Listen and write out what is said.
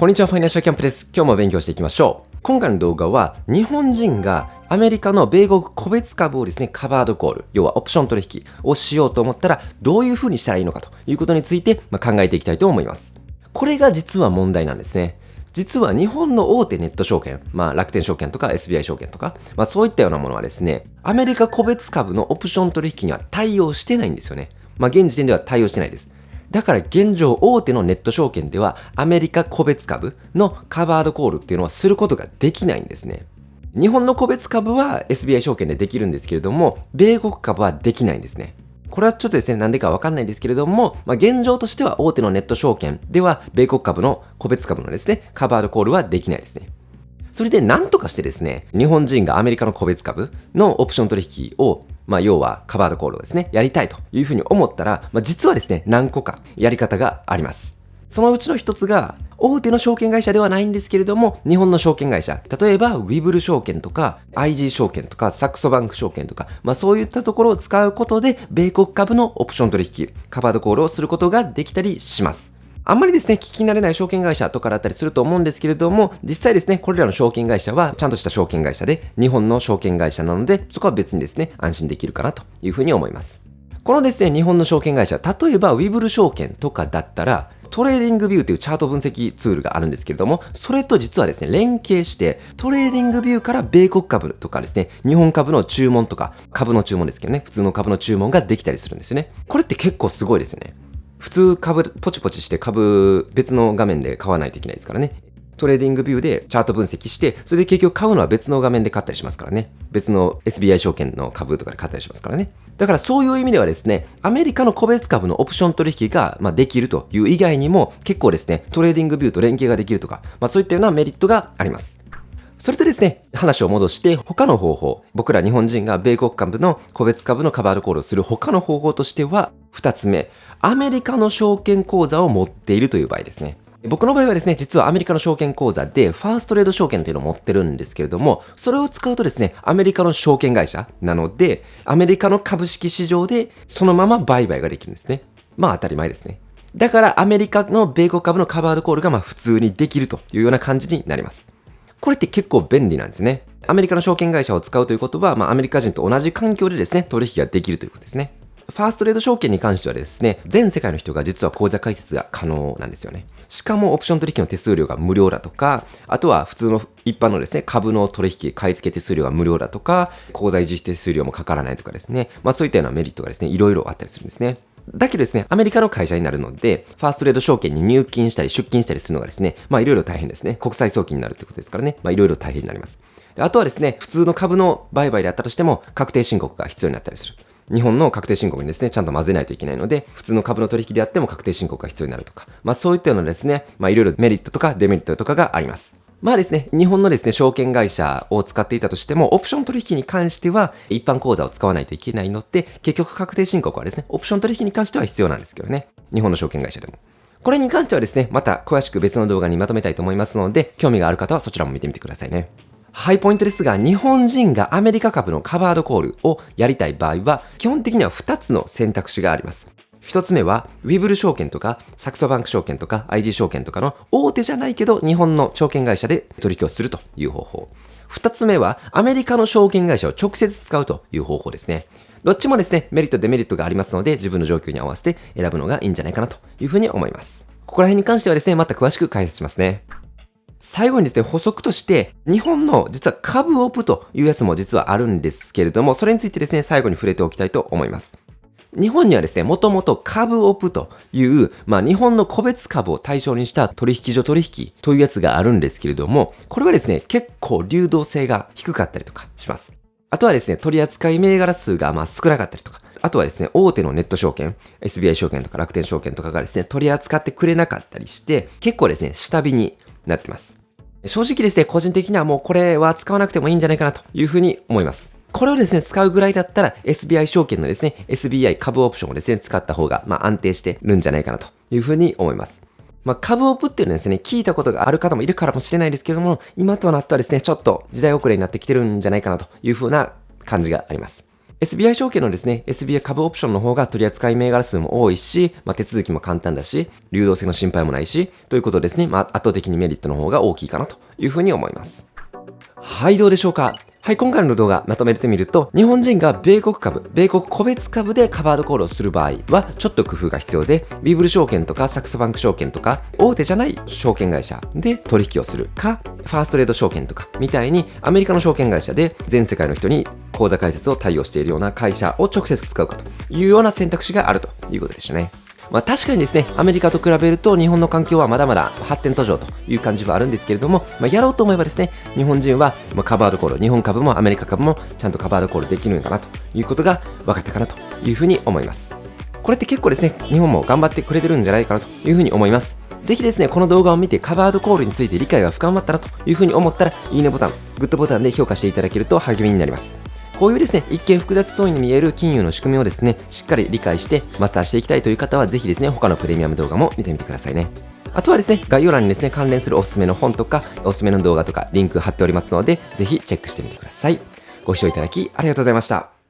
こんにちは、ファイナンシャルキャンプです。今日も勉強していきましょう。今回の動画は、日本人がアメリカの米国個別株をですね、カバードコール、要はオプション取引をしようと思ったら、どういう風にしたらいいのかということについて考えていきたいと思います。これが実は問題なんですね。実は日本の大手ネット証券、楽天証券とか SBI 証券とか、そういったようなものはですね、アメリカ個別株のオプション取引には対応してないんですよね。現時点では対応してないです。だから現状大手のネット証券ではアメリカ個別株のカバードコールっていうのはすることができないんですね。日本の個別株は SBI 証券でできるんですけれども、米国株はできないんですね。これはちょっとですね、なんでかわかんないんですけれども、現状としては大手のネット証券では米国株の個別株のですね、カバードコールはできないですね。それで何とかしてですね、日本人がアメリカの個別株のオプション取引を要はカバードコールをですね、やりたいというふうに思ったら、実はですね、何個かやり方があります。そのうちの一つが、大手の証券会社ではないんですけれども、日本の証券会社、例えば、ウィブル証券とか、IG 証券とか、サクソバンク証券とか、そういったところを使うことで、米国株のオプション取引、カバードコールをすることができたりします。あんまりですね、聞き慣れない証券会社とかだったりすると思うんですけれども、実際ですね、これらの証券会社はちゃんとした証券会社で、日本の証券会社なので、そこは別にですね、安心できるかなというふうに思います。このですね、日本の証券会社、例えばウィブル証券とかだったら、トレーディングビューというチャート分析ツールがあるんですけれども、それと実はですね、連携して、トレーディングビューから米国株とかですね、日本株の注文とか、株の注文ですけどね、普通の株の注文ができたりするんですよね。これって結構すごいですよね。普通株ポチポチして株別の画面で買わないといけないですからね。トレーディングビューでチャート分析して、それで結局買うのは別の画面で買ったりしますからね。別の SBI 証券の株とかで買ったりしますからね。だからそういう意味ではですね、アメリカの個別株のオプション取引ができるという以外にも結構ですね、トレーディングビューと連携ができるとか、そういったようなメリットがあります。それとですね、話を戻して他の方法、僕ら日本人が米国株の個別株のカバードコールをする他の方法としては、2つ目、アメリカの証券口座を持っているという場合ですね。僕の場合はですね、実はアメリカの証券口座でファーストレード証券というのを持ってるんですけれども、それを使うとですね、アメリカの証券会社なので、アメリカの株式市場でそのまま売買ができるんですね。当たり前ですね。だからアメリカの米国株のカバードコールが普通にできるというような感じになります。これって結構便利なんですね。アメリカの証券会社を使うということは、アメリカ人と同じ環境でですね、取引ができるということですね。ファーストレード証券に関してはですね、全世界の人が実は口座開設が可能なんですよね。しかもオプション取引の手数料が無料だとか、あとは普通の一般のですね、株の取引、買い付け手数料が無料だとか、口座維持手数料もかからないとかですね、そういったようなメリットがですね、いろいろあったりするんですね。だけどですね、アメリカの会社になるので、ファーストレード証券に入金したり出金したりするのがですね、いろいろ大変ですね。国際送金になるということですからね、いろいろ大変になります。あとはですね、普通の株の売買であったとしても、確定申告が必要になったりする。日本の確定申告にですね、ちゃんと混ぜないといけないので、普通の株の取引であっても確定申告が必要になるとか、そういったようなですね、いろいろメリットとかデメリットとかがあります。ですね、日本のですね、証券会社を使っていたとしても、オプション取引に関しては、一般口座を使わないといけないので、結局確定申告はですね、オプション取引に関しては必要なんですけどね。日本の証券会社でも。これに関してはですね、また詳しく別の動画にまとめたいと思いますので、興味がある方はそちらも見てみてくださいね。はい、ポイントですが、日本人がアメリカ株のカバードコールをやりたい場合は、基本的には2つの選択肢があります。1つ目は、ウィブル証券とか、サクソバンク証券とか、IG 証券とかの大手じゃないけど、日本の証券会社で取引をするという方法。2つ目は、アメリカの証券会社を直接使うという方法ですね。どっちもですね、メリット、デメリットがありますので、自分の状況に合わせて選ぶのがいいんじゃないかなというふうに思います。ここら辺に関してはですね、また詳しく解説しますね。最後にですね、補足として、日本の実は株オプというやつも実はあるんですけれども、それについてですね、最後に触れておきたいと思います。日本にはですね、もともと株オプという、日本の個別株を対象にした取引所取引というやつがあるんですけれども、これはですね、結構流動性が低かったりとかします。あとはですね、取扱い銘柄数が少なかったりとか、あとはですね、大手のネット証券、SBI 証券とか楽天証券とかがですね、取り扱ってくれなかったりして、結構ですね、下火になってます。正直ですね、個人的にはもうこれは使わなくてもいいんじゃないかなというふうに思います。これをですね、使うぐらいだったら SBI 証券のですね、SBI 株オプションをですね、使った方が安定してるんじゃないかなというふうに思います。株オプっていうのはですね、聞いたことがある方もいるかもしれないですけども、今となってはですね、ちょっと時代遅れになってきてるんじゃないかなというふうな感じがあります。SBI 証券のですね、SBI 株オプションの方が取扱い銘柄数も多いし、手続きも簡単だし、流動性の心配もないし、ということですね、圧倒的にメリットの方が大きいかなというふうに思います。はい、どうでしょうか。はい、今回の動画まとめてみると、日本人が米国株、米国個別株でカバードコールをする場合は、ちょっと工夫が必要で、ビーブル証券とかサクソバンク証券とか、大手じゃない証券会社で取引をするか、ファーストレード証券とか、みたいにアメリカの証券会社で全世界の人に口座開設を対応しているような会社を直接使うかというような選択肢があるということでしたね。確かにですね、アメリカと比べると日本の環境はまだまだ発展途上という感じはあるんですけれども、やろうと思えばですね、日本人はカバードコール、日本株もアメリカ株もちゃんとカバードコールできるのかなということが分かったかなというふうに思います。これって結構ですね、日本も頑張ってくれてるんじゃないかなというふうに思います。ぜひですね、この動画を見てカバードコールについて理解が深まったなというふうに思ったら、いいねボタン、グッドボタンで評価していただけると励みになります。こういうですね、一見複雑そうに見える金融の仕組みをですね、しっかり理解してマスターしていきたいという方は、ぜひですね、他のプレミアム動画も見てみてくださいね。あとはですね、概要欄にですね、関連するおすすめの本とか、おすすめの動画とか、リンク貼っておりますので、ぜひチェックしてみてください。ご視聴いただきありがとうございました。